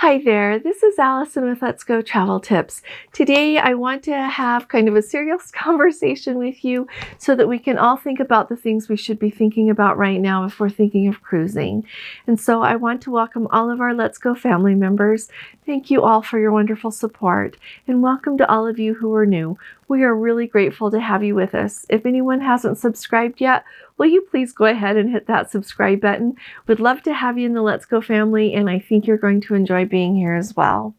Hi there, this is Allison with Let's Go Travel Tips. Today I want to have kind of a serious conversation with you so that we can all think about the things we should be thinking about right now if we're thinking of cruising. And so I want to welcome all of our Let's Go family members. Thank you all for your wonderful support, and welcome to all of you who are new. We are really grateful to have you with us. If anyone hasn't subscribed yet, will you please go ahead and hit that subscribe button? We'd love to have you in the Let's Go family, and I think you're going to enjoy being here as well.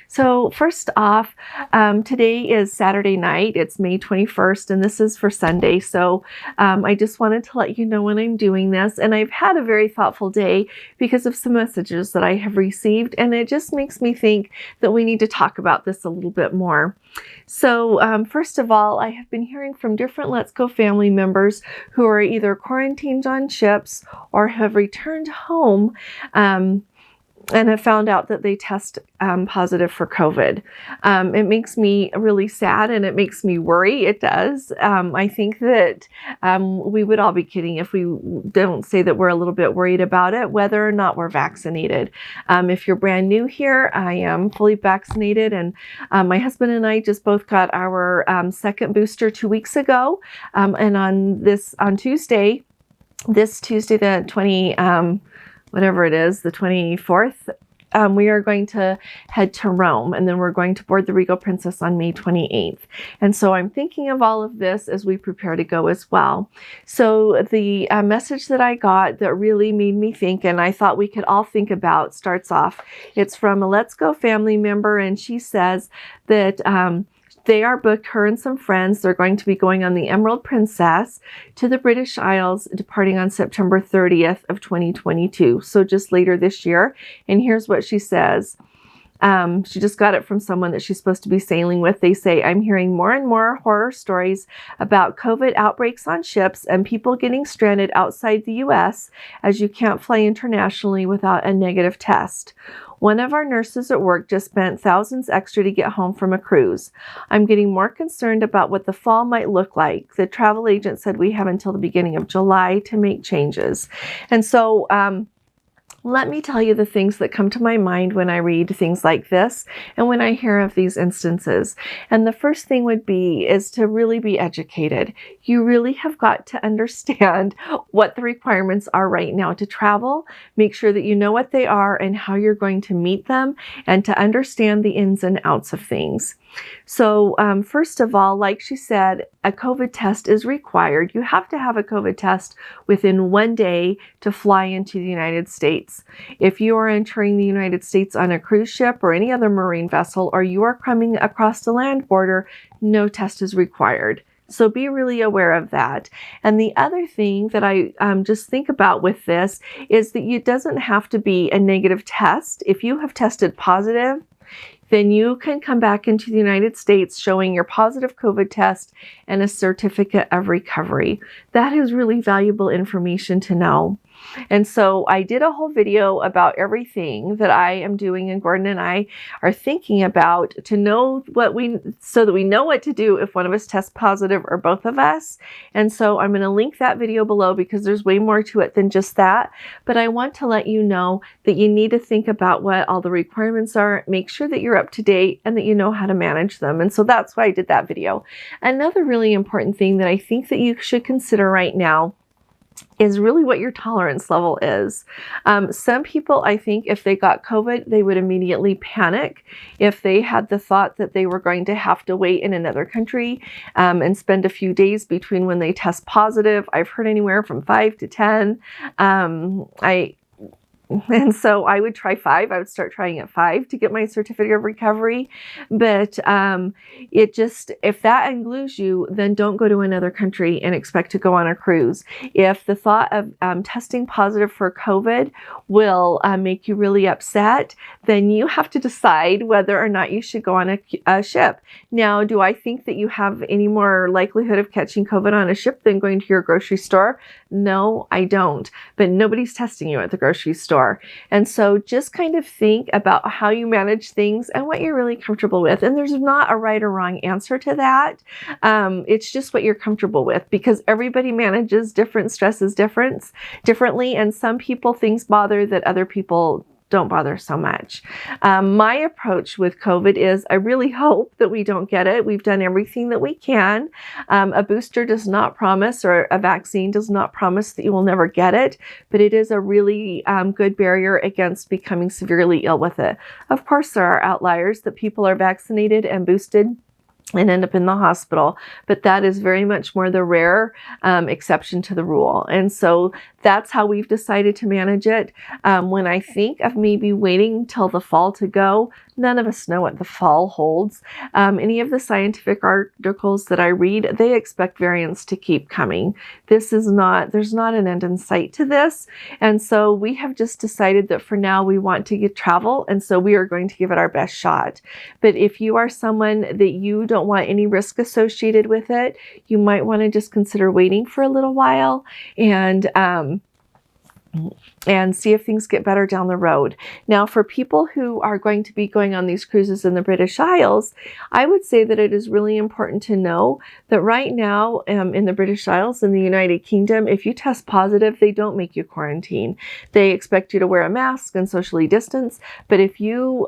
So first off, today is Saturday night. It's May 21st, and this is for Sunday. So I just wanted to let you know when I'm doing this. And I've had a very thoughtful day because of some messages that I have received, and it just makes me think that we need to talk about this a little bit more. So first of all, I have been hearing from different Let's Go family members who are either quarantined on ships or have returned home and have found out that they test positive for COVID. It makes me really sad, and it makes me worry. It does. I think that we would all be kidding if we don't say that we're a little bit worried about it, whether or not we're vaccinated. If you're brand new here, I am fully vaccinated, and my husband and I just both got our second booster 2 weeks ago. And on Tuesday, this Tuesday, the 24th, we are going to head to Rome, and then we're going to board the Regal Princess on May 28th. And so I'm thinking of all of this as we prepare to go as well. So the message that I got that really made me think, and I thought we could all think about, starts off, it's from a Let's Go family member, and she says that they are booked, her and some friends. They're going to be going on the Emerald Princess to the British Isles, departing on September 30th of 2022. So just later this year. And here's what she says. She just got it from someone that she's supposed to be sailing with. They say, I'm hearing more and more horror stories about COVID outbreaks on ships and people getting stranded outside the US as you can't fly internationally without a negative test. One of our nurses at work just spent thousands extra to get home from a cruise. I'm getting more concerned about what the fall might look like. The travel agent said we have until the beginning of July to make changes. And so, let me tell you the things that come to my mind when I read things like this and when I hear of these instances. And the first thing would be is to really be educated. You really have got to understand what the requirements are right now to travel. Make sure that you know what they are and how you're going to meet them, and to understand the ins and outs of things. So first of all, like she said, a COVID test is required. You have to have a COVID test within 1 day to fly into the United States. If you are entering the United States on a cruise ship or any other marine vessel, or you are coming across the land border, no test is required. So be really aware of that. And the other thing that I just think about with this is that it doesn't have to be a negative test. If you have tested positive, then you can come back into the United States showing your positive COVID test and a certificate of recovery. That is really valuable information to know. And so I did a whole video about everything that I am doing, and Gordon and I are thinking about to know so that we know what to do if one of us tests positive or both of us. And so I'm going to link that video below because there's way more to it than just that. But I want to let you know that you need to think about what all the requirements are, make sure that you're up to date and that you know how to manage them. And so that's why I did that video. Another really important thing that I think that you should consider right now is really what your tolerance level is. Some people, I think, if they got COVID, they would immediately panic if they had the thought that they were going to have to wait in another country and spend a few days between when they test positive. I've heard anywhere from 5 to 10. And so I would try 5. I would start trying at 5 to get my certificate of recovery. But it just, if that anglues you, then don't go to another country and expect to go on a cruise. If the thought of testing positive for COVID will make you really upset, then you have to decide whether or not you should go on a ship. Now, do I think that you have any more likelihood of catching COVID on a ship than going to your grocery store? No, I don't. But nobody's testing you at the grocery store. And so just kind of think about how you manage things and what you're really comfortable with. And there's not a right or wrong answer to that. It's just what you're comfortable with, because everybody manages different stresses differently. And some people things bother that other people don't bother so much. My approach with COVID is I really hope that we don't get it. We've done everything that we can. A booster does not promise, or a vaccine does not promise that you will never get it, but it is a really good barrier against becoming severely ill with it. Of course, there are outliers that people are vaccinated and boosted and end up in the hospital, but that is very much more the rare exception to the rule. And so that's how we've decided to manage it. When I think of maybe waiting till the fall to go, none of us know what the fall holds. Any of the scientific articles that I read, they expect variants to keep coming. There's not an end in sight to this. And so we have just decided that for now we want to get travel. And so we are going to give it our best shot. But if you are someone that you don't want any risk associated with it, you might want to just consider waiting for a little while and see if things get better down the road. Now, for people who are going to be going on these cruises in the British Isles, I would say that it is really important to know that right now in the British Isles, in the United Kingdom, if you test positive, they don't make you quarantine. They expect you to wear a mask and socially distance, but if you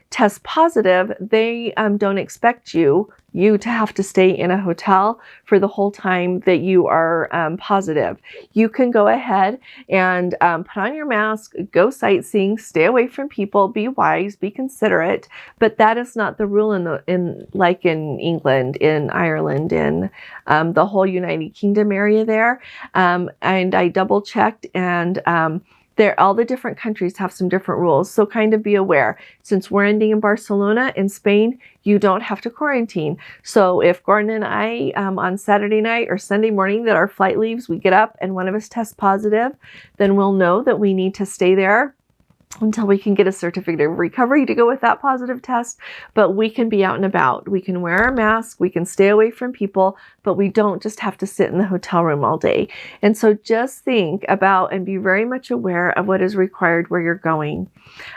test positive, they don't expect you to have to stay in a hotel for the whole time that you are positive. You can go ahead and put on your mask, go sightseeing, stay away from people, be wise, be considerate, but that is not the rule like in England, in Ireland, in the whole United Kingdom area there. And I double checked, and all the different countries have some different rules, so kind of be aware. Since we're ending in Barcelona, in Spain, you don't have to quarantine. So if Gordon and I on Saturday night or Sunday morning that our flight leaves, we get up and one of us tests positive, then we'll know that we need to stay there until we can get a certificate of recovery to go with that positive test. But we can be out and about. We can wear our mask, we can stay away from people, but we don't just have to sit in the hotel room all day. And so just think about and be very much aware of what is required where you're going.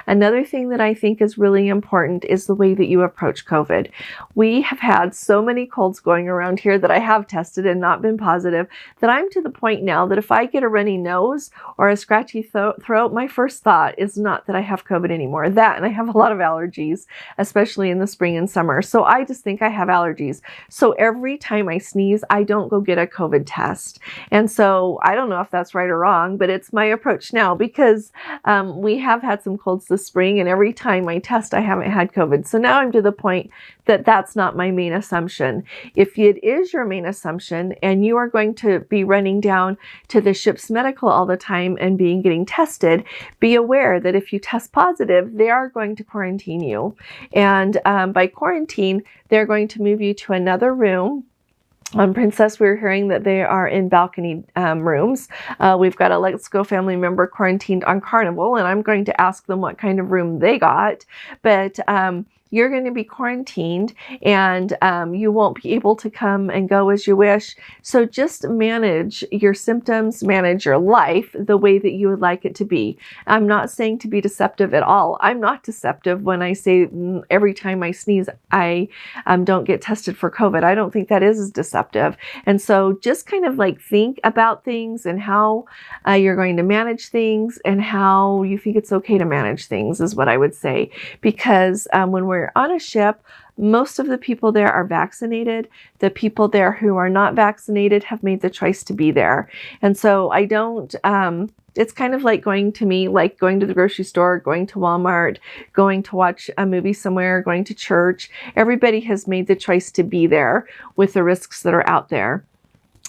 Another thing that I think is really important is the way that you approach COVID. We have had so many colds going around here that I have tested and not been positive, that I'm to the point now that if I get a runny nose or a scratchy throat, my first thought is not that I have COVID anymore. That, and I have a lot of allergies, especially in the spring and summer. So I just think I have allergies. So every time I sneeze, I don't go get a COVID test. And so I don't know if that's right or wrong, but it's my approach now, because we have had some colds this spring, and every time I test, I haven't had COVID. So now I'm to the point that that's not my main assumption. If it is your main assumption and you are going to be running down to the ship's medical all the time and getting tested, be aware that if you test positive, they are going to quarantine you. And by quarantine, they're going to move you to another room. On Princess, we're hearing that they are in balcony rooms. We've got a Let's Go family member quarantined on Carnival, and I'm going to ask them what kind of room they got. But you're going to be quarantined, and you won't be able to come and go as you wish. So just manage your symptoms, manage your life the way that you would like it to be. I'm not saying to be deceptive at all. I'm not deceptive when I say every time I sneeze, I don't get tested for COVID. I don't think that is deceptive. And so just kind of like think about things and how you're going to manage things and how you think it's okay to manage things is what I would say. Because when we're on a ship, most of the people there are vaccinated. The people there who are not vaccinated have made the choice to be there. And so I don't, it's kind of like going to the grocery store, going to Walmart, going to watch a movie somewhere, going to church. Everybody has made the choice to be there with the risks that are out there.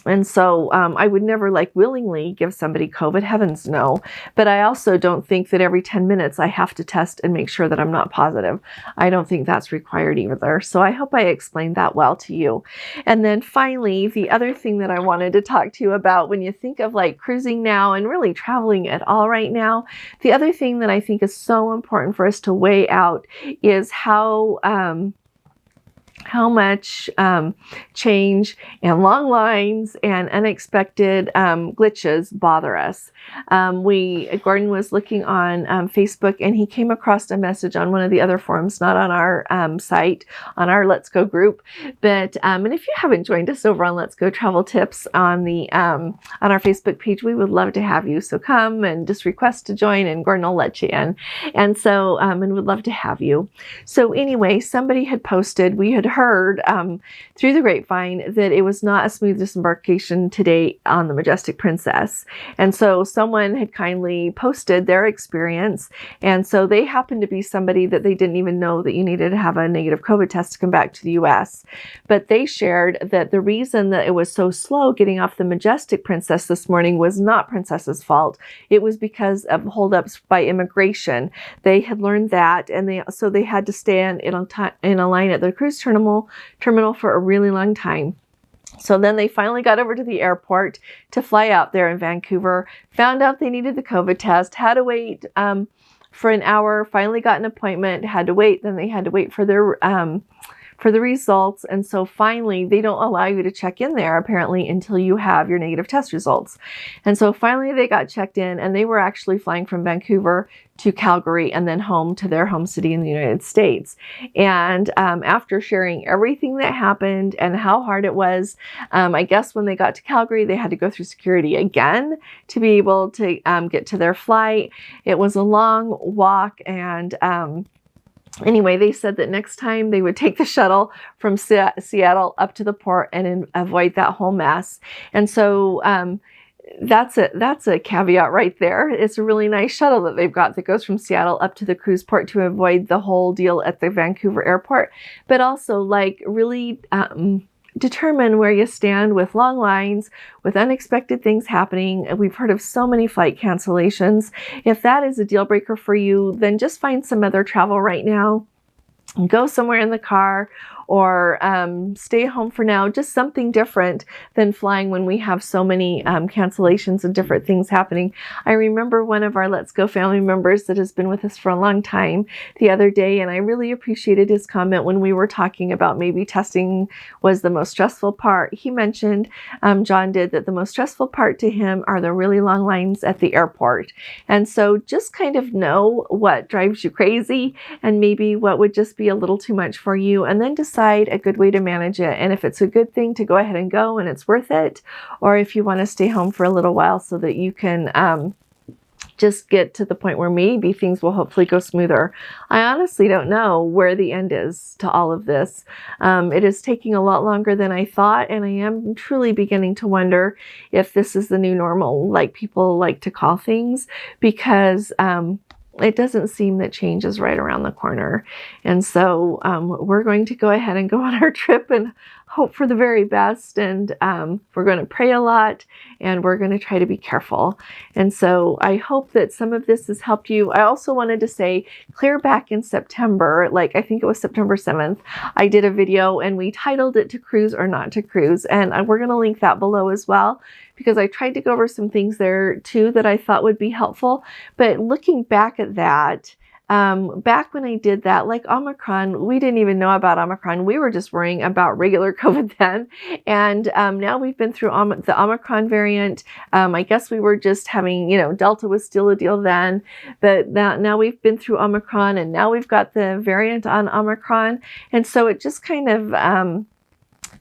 And so I would never like willingly give somebody COVID, heavens no. But I also don't think that every 10 minutes I have to test and make sure that I'm not positive. I don't think that's required either. So I hope I explained that well to you. And then finally, the other thing that I wanted to talk to you about when you think of like cruising now and really traveling at all right now, the other thing that I think is so important for us to weigh out is how much change and long lines and unexpected glitches bother us. Gordon was looking on Facebook, and he came across a message on one of the other forums, not on our site, on our Let's Go group. But and if you haven't joined us over on Let's Go Travel Tips on the on our Facebook page, we would love to have you. So come and just request to join, and Gordon will let you in. And so and would love to have you. So anyway, somebody had posted, we had heard through the grapevine that it was not a smooth disembarkation today on the Majestic Princess. And so someone had kindly posted their experience. And so they happened to be somebody that they didn't even know that you needed to have a negative COVID test to come back to the US. But they shared that the reason that it was so slow getting off the Majestic Princess this morning was not Princess's fault. It was because of holdups by immigration. They had learned that, and they had to stand in a line at the cruise terminal for a really long time. So then they finally got over to the airport to fly out there in Vancouver, found out they needed the COVID test, had to wait for an hour, finally got an appointment, had to wait, then they had to wait for the results. And so finally, they don't allow you to check in there apparently until you have your negative test results. And so finally they got checked in, and they were actually flying from Vancouver to Calgary and then home to their home city in the United States. And after sharing everything that happened and how hard it was, I guess when they got to Calgary, they had to go through security again to be able to get to their flight. It was a long walk, and anyway, they said that next time they would take the shuttle from Seattle up to the port and avoid that whole mess. And so that's a caveat right there. It's a really nice shuttle that they've got that goes from Seattle up to the cruise port to avoid the whole deal at the Vancouver airport, but also like really determine where you stand with long lines, with unexpected things happening. We've heard of so many flight cancellations. If that is a deal breaker for you, then just find some other travel right now. Go somewhere in the car, or stay home for now. Just something different than flying when we have so many cancellations and different things happening. I remember one of our Let's Go family members that has been with us for a long time the other day, and I really appreciated his comment when we were talking about maybe testing was the most stressful part. He mentioned, John did, that the most stressful part to him are the really long lines at the airport. And so just kind of know what drives you crazy and maybe what would just be a little too much for you, and then decide a good way to manage it. And if it's a good thing to go ahead and go and it's worth it, or if you want to stay home for a little while so that you can just get to the point where maybe things will hopefully go smoother. I honestly don't know where the end is to all of this. It is taking a lot longer than I thought, and I am truly beginning to wonder if this is the new normal, like people like to call things, because it doesn't seem that change is right around the corner. And so we're going to go ahead and go on our trip and hope for the very best. And we're going to pray a lot, and we're going to try to be careful. And so I hope that some of this has helped you. I also wanted to say, clear back in September, like I think it was September 7th, I did a video and we titled it To Cruise or Not to Cruise. And we're going to link that below as well, because I tried to go over some things there too that I thought would be helpful. But looking back at that, back when I did that, like Omicron, we didn't even know about Omicron. We were just worrying about regular COVID then. And now we've been through the Omicron variant. I guess we were just having, Delta was still a deal then. But now we've been through Omicron, and now we've got the variant on Omicron. And so it just kind of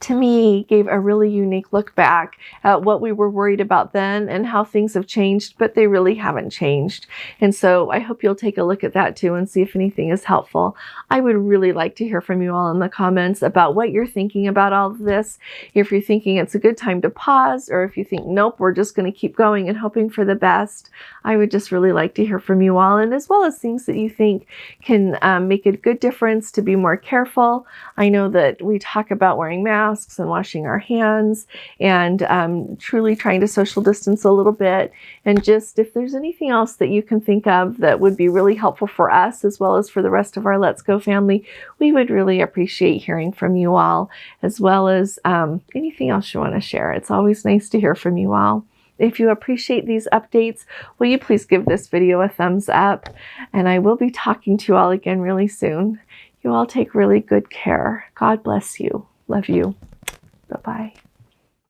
to me, gave a really unique look back at what we were worried about then and how things have changed, but they really haven't changed. And so I hope you'll take a look at that too and see if anything is helpful. I would really like to hear from you all in the comments about what you're thinking about all of this. If you're thinking it's a good time to pause, or if you think, nope, we're just going to keep going and hoping for the best, I would just really like to hear from you all, and as well as things that you think can make a good difference to be more careful. I know that we talk about wearing masks masks and washing our hands and truly trying to social distance a little bit. And just if there's anything else that you can think of that would be really helpful for us as well as for the rest of our Let's Go family, we would really appreciate hearing from you all, as well as anything else you want to share. It's always nice to hear from you all. If you appreciate these updates, will you please give this video a thumbs up? And I will be talking to you all again really soon. You all take really good care. God bless you. Love you. Bye-bye.